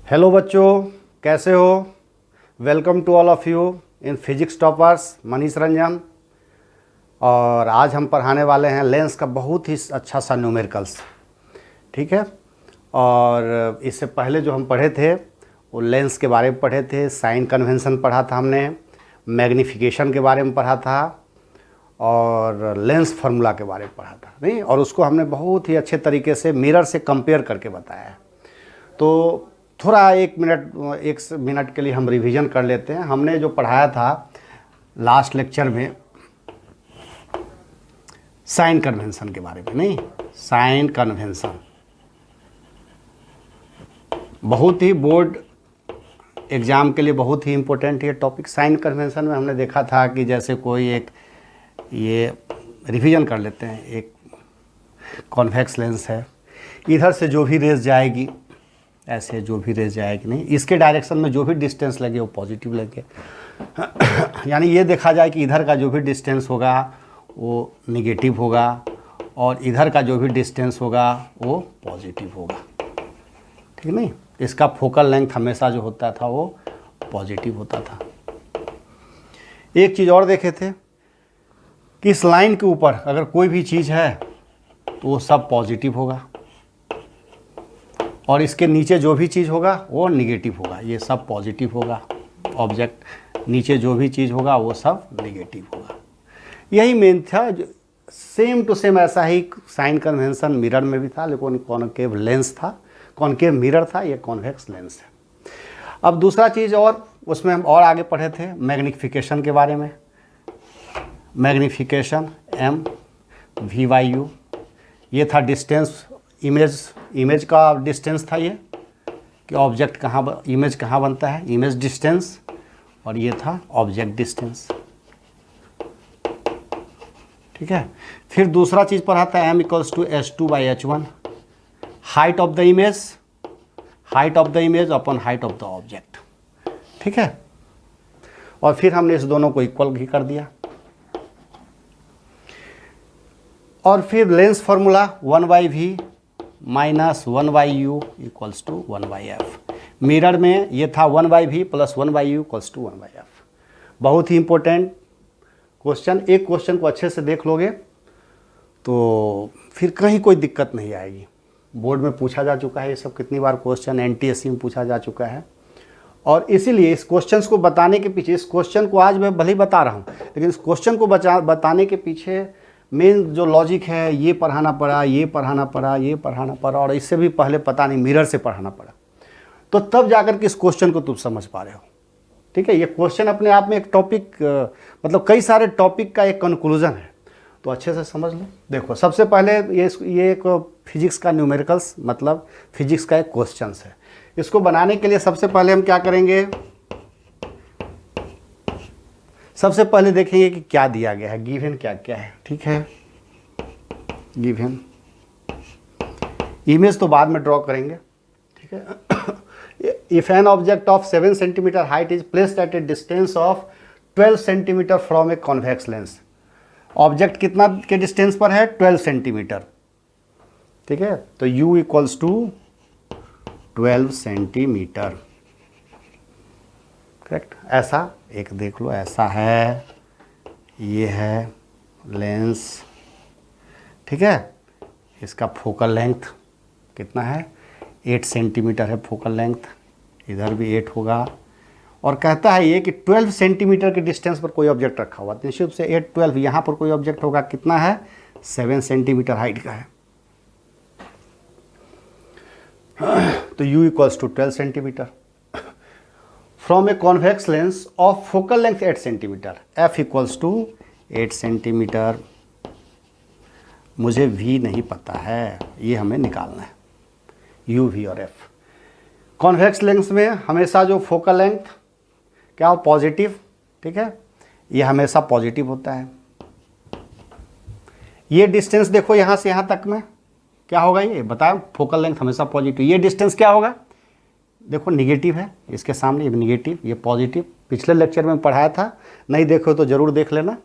Hello बच्चों, कैसे हो। Welcome to all of you in physics toppers Manish Ranjan. और आज हम पढ़ाने वाले हैं लेंस का बहुत ही अच्छा सा न्यूमेरिकल्स। ठीक है। और इससे पहले जो हम पढ़े थे वो लेंस के बारे में पढ़े थे, साइन कन्वेंशन पढ़ा था हमने, मैग्नीफिकेशन के बारे में पढ़ा था और लेंस फार्मूला के बारे में पढ़ा था नहीं। और उसको हमने बहुत ही अच्छे तरीके से मिरर से कंपेयर करके बताया है। तो थोड़ा एक मिनट के लिए हम रिवीजन कर लेते हैं। हमने जो पढ़ाया था लास्ट लेक्चर में साइन कन्वेंशन के बारे में, नहीं, साइन कन्वेंशन बहुत ही बोर्ड एग्ज़ाम के लिए बहुत ही इम्पोर्टेंट ये टॉपिक। साइन कन्वेंशन में हमने देखा था कि जैसे कोई एक, ये रिवीजन कर लेते हैं, एक कॉन्वेक्स लेंस है, इधर से जो भी रेज जाएगी, ऐसे जो भी रेज जाएगी नहीं, इसके डायरेक्शन में जो भी डिस्टेंस लगे वो पॉजिटिव लगे। यानी ये देखा जाए कि इधर का जो भी डिस्टेंस होगा वो निगेटिव होगा और इधर का जो भी डिस्टेंस होगा वो पॉजिटिव होगा। ठीक नहीं, इसका फोकल लेंथ हमेशा जो होता था वो पॉजिटिव होता था। एक चीज़ और देखे थे कि इस लाइन के ऊपर अगर कोई भी चीज़ है तो वो सब पॉजिटिव होगा और इसके नीचे जो भी चीज़ होगा वो निगेटिव होगा, ये सब पॉजिटिव होगा। ऑब्जेक्ट नीचे जो भी चीज़ होगा वो सब निगेटिव होगा। यही मेन था। सेम टू सेम ऐसा ही साइन कन्वेंशन मिरर में भी था, लेकिन कॉनकेव लेंस था, कॉनकेव मिरर था, ये कॉन्वेक्स लेंस है। अब दूसरा चीज़ और उसमें हम और आगे पढ़े थे मैग्नीफिकेशन के बारे में। मैग्नीफिकेशन M/VU, ये था डिस्टेंस, इमेज का डिस्टेंस था ये, कि ऑब्जेक्ट कहाँ, इमेज कहाँ बनता है, इमेज डिस्टेंस, और ये था ऑब्जेक्ट डिस्टेंस। ठीक है। फिर दूसरा चीज़ पढ़ा था M=S2/H1, height of the image upon height of the object. ठीक है। और फिर हमने इस दोनों को इक्वल भी कर दिया। और फिर lens formula 1/V minus 1/U equals to 1/F। Mirror में ये था 1/V plus 1/U equals to 1/F। बहुत ही इंपॉर्टेंट क्वेश्चन। एक क्वेश्चन को अच्छे से देख लोगे तो फिर कहीं कोई दिक्कत नहीं आएगी। बोर्ड में पूछा जा चुका है ये सब कितनी बार क्वेश्चन, NTSC में पूछा जा चुका है। और इसीलिए इस क्वेश्चन को बताने के पीछे, इस क्वेश्चन को आज मैं भले ही बता रहा हूँ, लेकिन इस क्वेश्चन को बताने के पीछे मेन जो लॉजिक है, ये पढ़ाना पड़ा, ये पढ़ाना पड़ा, ये पढ़ाना पड़ा, और इससे भी पहले पता नहीं मिरर से पढ़ाना पड़ा, तो तब जाकर के इस क्वेश्चन को तुम समझ पा रहे हो। ठीक है। ये क्वेश्चन अपने आप में एक टॉपिक, मतलब कई सारे टॉपिक का एक कंक्लूजन है, तो अच्छे से समझ लो। देखो, सबसे पहले ये एक फिजिक्स का न्यूमेरिकल्स, मतलब फिजिक्स का एक क्वेश्चन है। इसको बनाने के लिए सबसे पहले हम क्या करेंगे, सबसे पहले देखेंगे कि क्या दिया गया है, गिवन क्या क्या है। ठीक है। गिवन इमेज तो बाद में ड्रॉ करेंगे। ठीक है। If an object of 7 centimetre height is placed at A distance of 12 centimetre from a convex lens. Object कितना के डिस्टेंस पर है, 12 सेंटीमीटर। ठीक है। तो U equals to 12 centimetre. Correct. ऐसा एक देख लो, ऐसा है, ये है लेंस। ठीक है। इसका फोकल लेंथ कितना है, 8 सेंटीमीटर है फोकल लेंथ, इधर भी 8 होगा। और कहता है ये कि 12 सेंटीमीटर के डिस्टेंस पर कोई ऑब्जेक्ट रखा हुआ, निश्चित से 8 12 यहाँ पर कोई ऑब्जेक्ट होगा, कितना है, 7 सेंटीमीटर हाइट का है। तो U equals to 12 centimetre from a convex lens of focal length 8 centimetre, F equals to 8 centimetre. मुझे V नहीं पता है, ये हमें निकालना है, U, V और F। कॉन्वेक्स लेंस में हमेशा जो फोकल लेंथ क्या हो, पॉजिटिव। ठीक है। ये हमेशा पॉजिटिव होता है। ये डिस्टेंस देखो यहाँ से यहाँ तक में क्या होगा, ये बताओ, फोकल लेंथ हमेशा पॉजिटिव। ये डिस्टेंस क्या होगा, देखो निगेटिव है, इसके सामने ये निगेटिव, ये पॉजिटिव। पिछले लेक्चर में पढ़ाया था, नहीं देखो तो ज़रूर देख लेना।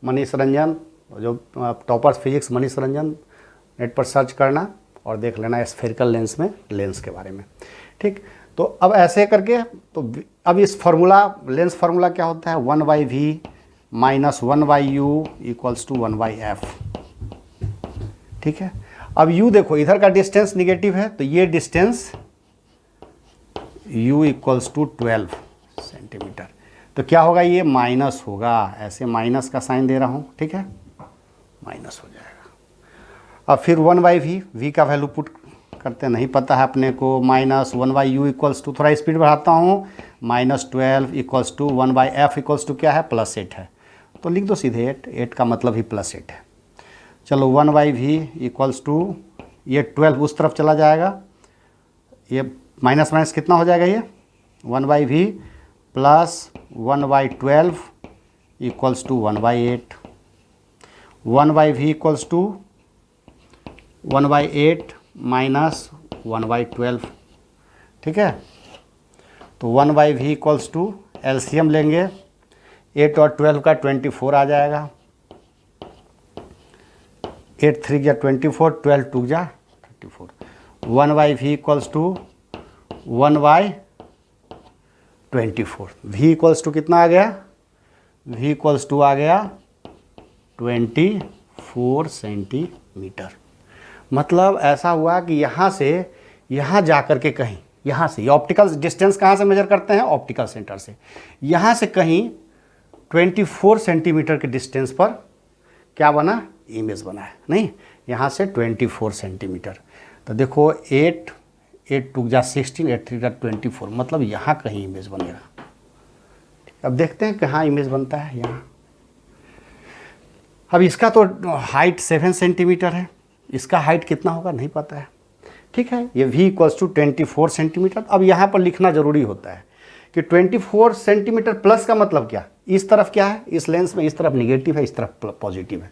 मनीष रंजन, जो toppers physics Manish Ranjan, net पर सर्च करना और देख लेना स्फेरिकल लेंस में लेंस के बारे में। ठीक। तो अब ऐसे करके, तो अब इस फार्मूला, लेंस फार्मूला क्या होता है, 1/v minus 1/u equals to 1/f। ठीक है, अब u देखो, इधर का डिस्टेंस निगेटिव है तो ये distance u equals to 12 centimetre, तो क्या होगा, ये माइनस होगा, ऐसे माइनस का साइन दे रहा हूँ, ठीक है, माइनस हो जाएगा। अब फिर 1/v, v का वैल्यू पुट करते हैं, नहीं पता है अपने को, माइनस 1/u इक्वल्स टू, थोड़ा स्पीड बढ़ाता हूँ, -12 equals to 1/f equals to क्या है, +8 है, तो लिख दो सीधे 8 का मतलब ही +8 है। चलो 1/v इक्वल्स टू, ये 12 उस तरफ चला जाएगा, ये माइनस माइनस कितना हो जाएगा, ये 1/v plus 1/12 equals to 1/8, 1/v equals to 1/8 minus 1/12, ठीक है, तो 1/v इक्वल्स टू, एलसीएम लेंगे, 8 और 12 का 24 आ जाएगा, 8 3 या 24, 12 2 जा 34, 1/v equals to 1/24, v equals to कितना आ गया, v इक्वल्स टू आ गया 24 सेंटीमीटर। मतलब ऐसा हुआ कि यहाँ से यहाँ जा कर के कहीं, यहाँ से, ये ऑप्टिकल डिस्टेंस कहाँ से मेजर करते हैं, ऑप्टिकल सेंटर से, यहाँ से कहीं 24 सेंटीमीटर के डिस्टेंस पर क्या बना, इमेज बना है, नहीं, यहाँ से 24 सेंटीमीटर, तो देखो 8 2 जा 16, 8 3 जा 24, मतलब यहाँ कहीं इमेज बनेगा। अब देखते हैं कहाँ इमेज बनता है, यहाँ। अब इसका तो हाइट 7 सेंटीमीटर है, इसका हाइट कितना होगा नहीं पता है, ठीक है, ये v इक्वल्स टू 24 सेंटीमीटर। अब यहाँ पर लिखना जरूरी होता है कि 24 सेंटीमीटर प्लस का मतलब क्या, इस तरफ क्या है, इस लेंस में इस तरफ निगेटिव है, इस तरफ पॉजिटिव है,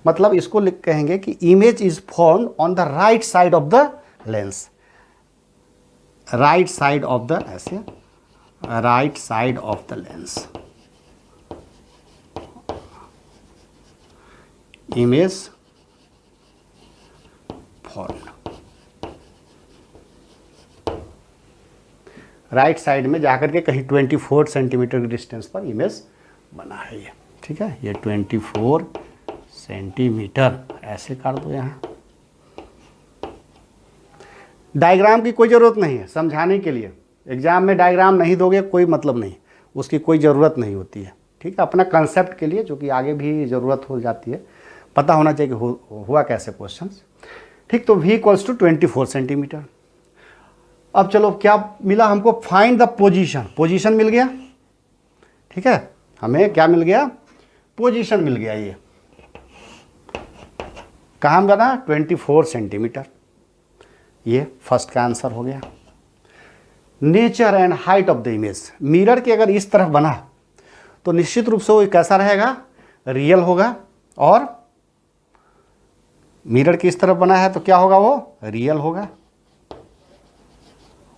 मतलब इसको लिख कहेंगे कि image is formed on the right side of the lens, right side of the, ऐसे right side of the lens, image formed, right side में जाकर के कहीं 24 सेंटीमीटर के डिस्टेंस पर इमेज बना है ये, ठीक है, ये 24 सेंटीमीटर, ऐसे कर दो यहाँ। डायग्राम की कोई ज़रूरत नहीं है समझाने के लिए, एग्जाम में डायग्राम नहीं दोगे कोई मतलब नहीं, उसकी कोई ज़रूरत नहीं होती है, ठीक है, अपना कंसेप्ट के लिए, जो कि आगे भी ज़रूरत हो जाती है, पता होना चाहिए कि हुआ कैसे क्वेश्चंस, ठीक। तो v इक्वल्स टू 24 सेंटीमीटर। अब चलो क्या मिला हमको, फाइंड द पोजीशन, पोजीशन मिल गया, ठीक है, हमें क्या मिल गया, पोजीशन मिल गया, ये कहाँ बना, 24 सेंटीमीटर, ये फर्स्ट का आंसर हो गया। Nature and height of the image, mirror के अगर इस तरफ बना तो निश्चित रूप से वो कैसा रहेगा, रियल होगा, और मिरर की इस तरफ बना है तो क्या होगा, वो रियल होगा,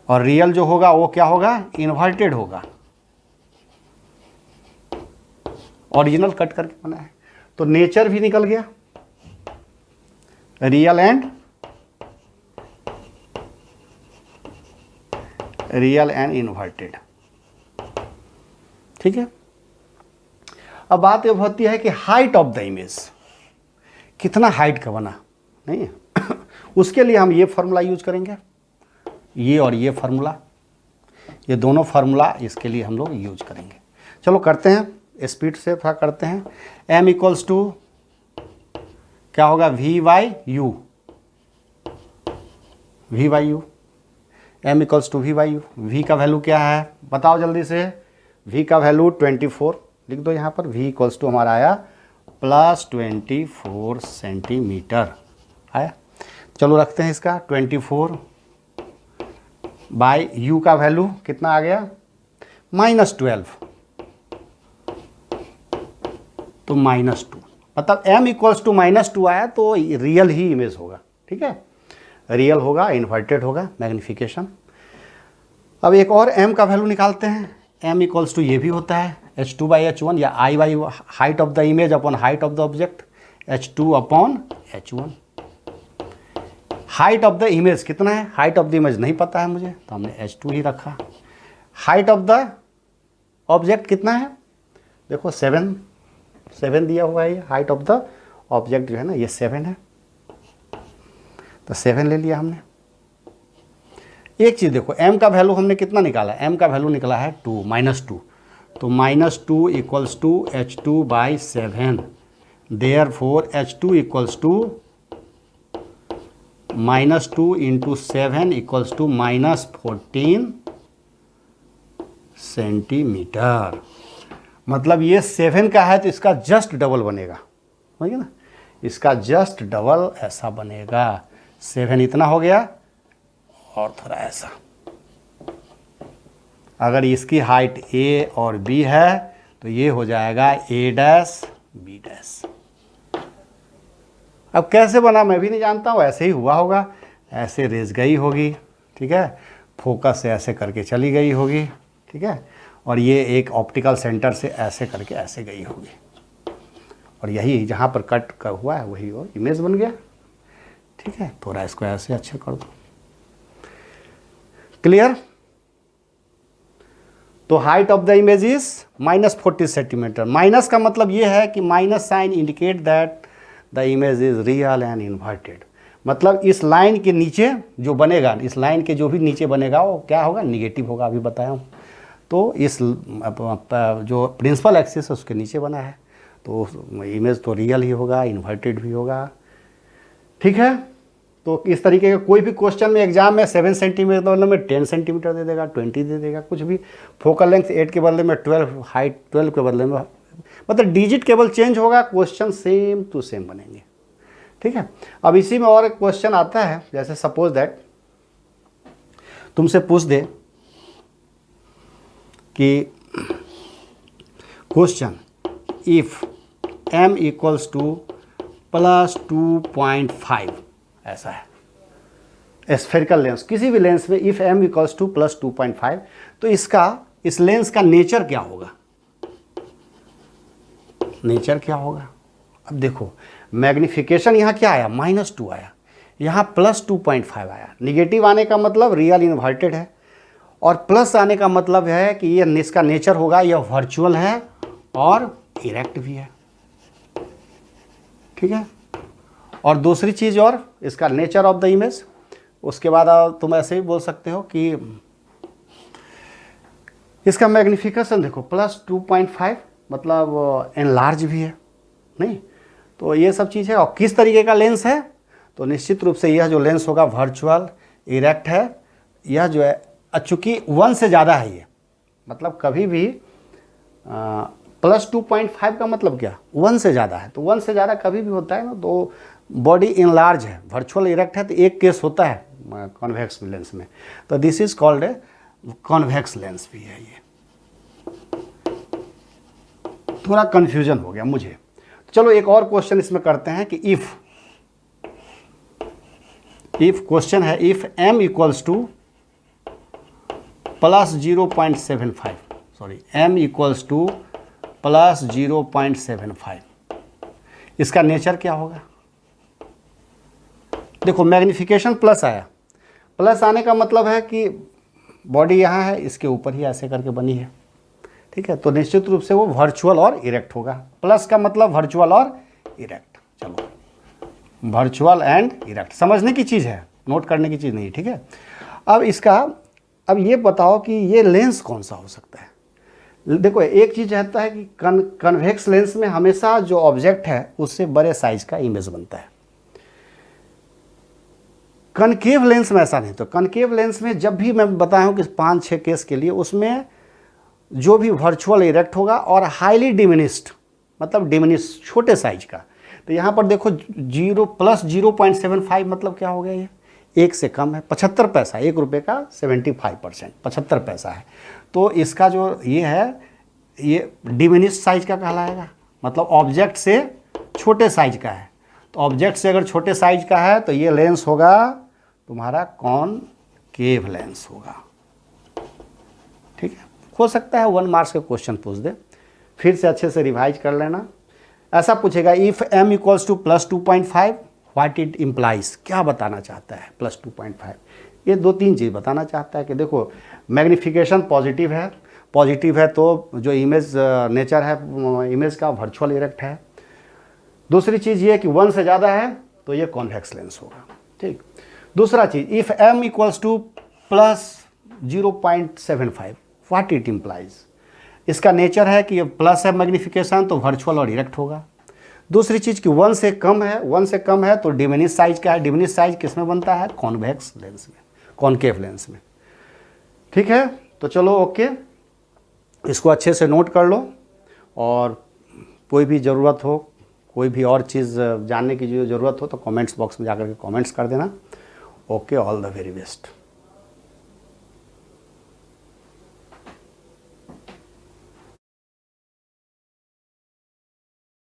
और रियल जो होगा वो क्या होगा, इन्वर्टेड होगा, ओरिजिनल कट करके बना है, तो नेचर भी निकल गया, रियल एंड इन्वर्टेड, ठीक है। अब बात ये होती है कि हाइट ऑफ द इमेज, कितना हाइट का बना, नहीं है उसके लिए हम ये फार्मूला यूज करेंगे, ये और ये फार्मूला, ये दोनों फार्मूला इसके लिए हम लोग यूज करेंगे। चलो करते हैं, स्पीड से थोड़ा करते हैं। m इक्वल्स टू क्या होगा, v/u, m equals to v/u, v का वैल्यू क्या है बताओ जल्दी से, v का वैल्यू 24 लिख दो यहाँ पर, v इक्वल्स टू हमारा आया +24 सेंटीमीटर आया। चलो रखते हैं इसका 24 बाई u का वैल्यू कितना आ गया, -12, तो -2, मतलब m इक्वल्स टू -2 आया तो रियल ही इमेज होगा, ठीक है, रियल होगा, इन्वर्टेड होगा, मैग्निफिकेशन। अब एक और m का वैल्यू निकालते हैं, m इक्वल्स टू ये भी होता है h2/h1 या i by height of the image upon height of the object, h2/h1। Height of the image कितना है, हाइट ऑफ द इमेज नहीं पता है मुझे, तो हमने h2 ही रखा। हाइट ऑफ द ऑब्जेक्ट कितना है, देखो 7 दिया हुआ है, हाइट ऑफ द ऑब्जेक्ट जो है ना ये 7 है, तो 7 ले लिया हमने। एक चीज़ देखो, m का वैल्यू हमने कितना निकाला, m का वैल्यू निकला है 2 -2, तो -2 equals to h2/7, therefore h2 equals to -2 into 7 equals to -14 centimetre. मतलब ये 7 का है तो इसका जस्ट डबल बनेगा, समझिए ना, इसका जस्ट डबल ऐसा बनेगा। 7 इतना हो गया और थोड़ा ऐसा। अगर इसकी हाइट a और b है तो ये हो जाएगा a' b'। अब कैसे बना मैं भी नहीं जानता हूँ, ऐसे ही हुआ होगा, ऐसे रेस गई होगी, ठीक है, फोकस से ऐसे करके चली गई होगी, ठीक है, और ये एक ऑप्टिकल सेंटर से ऐसे करके ऐसे गई होगी, और यही जहाँ पर कट का हुआ है वही वो इमेज बन गया, ठीक है। थोड़ा इसको ऐसे अच्छे कर दो, क्लियर। तो height of the image is -40 centimetre. Minus का मतलब ये है कि minus sign indicate that the image is real and inverted. मतलब इस लाइन के नीचे जो बनेगा, इस लाइन के जो भी नीचे बनेगा वो क्या होगा, निगेटिव होगा, अभी बताया हूँ। तो इस जो प्रिंसिपल एक्सिस है उसके नीचे बना है, तो इमेज तो रियल ही होगा, इन्वर्टेड भी होगा, ठीक है। तो इस तरीके का कोई भी क्वेश्चन में एग्जाम में 7 सेंटीमीटर के बदले में 10 सेंटीमीटर दे देगा, 20 दे देगा, कुछ भी। फोकल लेंथ 8 के बदले में 12, हाइट 12 के बदले में, मतलब डिजिट केवल चेंज होगा, क्वेश्चन सेम टू सेम बनेंगे, ठीक है। अब इसी में और एक क्वेश्चन आता है, जैसे सपोज दैट तुमसे पूछ दे कि question if m equals to +2.5 ऐसा है स्फेरिकल लेंस, किसी भी लेंस में इफ m इक्वल्स टू +2.5, तो इस लेंस का नेचर क्या होगा, नेचर क्या होगा। अब देखो मैग्निफिकेशन यहाँ क्या आया, -2 आया, यहाँ +2.5 आया। निगेटिव आने का मतलब रियल इन्वर्टेड है, और प्लस आने का मतलब है कि ये इसका नेचर होगा, यह वर्चुअल है और इरेक्ट भी है, ठीक है। और दूसरी चीज़ और इसका नेचर ऑफ द इमेज, उसके बाद तुम ऐसे ही बोल सकते हो कि इसका मैग्निफिकेशन देखो +2.5 मतलब एनलार्ज भी है, नहीं, तो ये सब चीज़ है। और किस तरीके का लेंस है, तो निश्चित रूप से यह जो लेंस होगा वर्चुअल इरेक्ट है। यह जो है चूँकि 1 से ज़्यादा है ये, मतलब कभी भी +2.5 का मतलब क्या, 1 से ज़्यादा है, तो 1 से ज़्यादा कभी भी होता है ना, तो बॉडी इनलार्ज है, वर्चुअल इरेक्ट है, तो एक केस होता है कॉन्वेक्स लेंस में, तो this is called a convex lens भी है। ये थोड़ा कन्फ्यूजन हो गया मुझे। चलो एक और क्वेश्चन इसमें करते हैं कि इफ क्वेश्चन है if m equals to +0.75, sorry m equals to +0.75, इसका नेचर क्या होगा। देखो मैग्निफिकेशन प्लस आया, प्लस आने का मतलब है कि बॉडी यहाँ है, इसके ऊपर ही ऐसे करके बनी है, ठीक है, तो निश्चित रूप से वो वर्चुअल और इरेक्ट होगा। प्लस का मतलब वर्चुअल और इरेक्ट, चलो वर्चुअल एंड इरेक्ट समझने की चीज़ है, नोट करने की चीज़ नहीं, ठीक है। अब ये बताओ कि ये लेंस कौन सा हो सकता है। देखो एक चीज़ रहता है कि कन्वेक्स लेंस में हमेशा जो ऑब्जेक्ट है उससे बड़े साइज का इमेज बनता है। कनकेव लेंस में ऐसा नहीं। तो कनकेव लेंस में जब भी मैं बताया हूँ कि 5-6 केस के लिए, उसमें जो भी वर्चुअल इरेक्ट होगा और हाईली डिमिनिस्ड, मतलब डिमिनिश छोटे साइज का। तो यहाँ पर देखो 0+0.75 मतलब क्या हो गया, ये 1 से कम है, 75 पैसा, 1 रुपये का 75%, 75 पैसा है। तो इसका जो ये है, ये डिमिनिश साइज का कहलाएगा, मतलब ऑब्जेक्ट से छोटे साइज का है। तो ऑब्जेक्ट से अगर छोटे साइज का है तो ये लेंस होगा तुम्हारा कॉनकेव लेंस होगा, ठीक है। हो सकता है 1 मार्क्स का क्वेश्चन पूछ दे, फिर से अच्छे से रिवाइज कर लेना। ऐसा पूछेगा if m equals to +2.5 what it implies, क्या बताना चाहता है प्लस 2.5। ये 2-3 चीज़ बताना चाहता है कि देखो मैग्नीफिकेशन पॉजिटिव है तो जो इमेज नेचर है इमेज का वर्चुअल इरेक्ट है। दूसरी चीज़ ये कि 1 से ज़्यादा है तो ये कॉन्वेक्स लेंस होगा, ठीक। दूसरा चीज़ if m equals to plus 0.75 what it implies, इसका नेचर है कि ये प्लस है मैग्नीफिकेशन तो वर्चुअल और इरेक्ट होगा। दूसरी चीज़ कि 1 से कम है तो डिमिनिश साइज क्या है, डिमिनिश साइज किस में बनता है, कॉन्वेक्स लेंस में, कॉनकेव लेंस में, ठीक है। तो चलो ओके, इसको अच्छे से नोट कर लो और कोई भी ज़रूरत हो, कोई भी और चीज़ जानने की जो ज़रूरत हो तो कमेंट्स बॉक्स में जाकर के कमेंट्स कर देना। Okay, all the very best.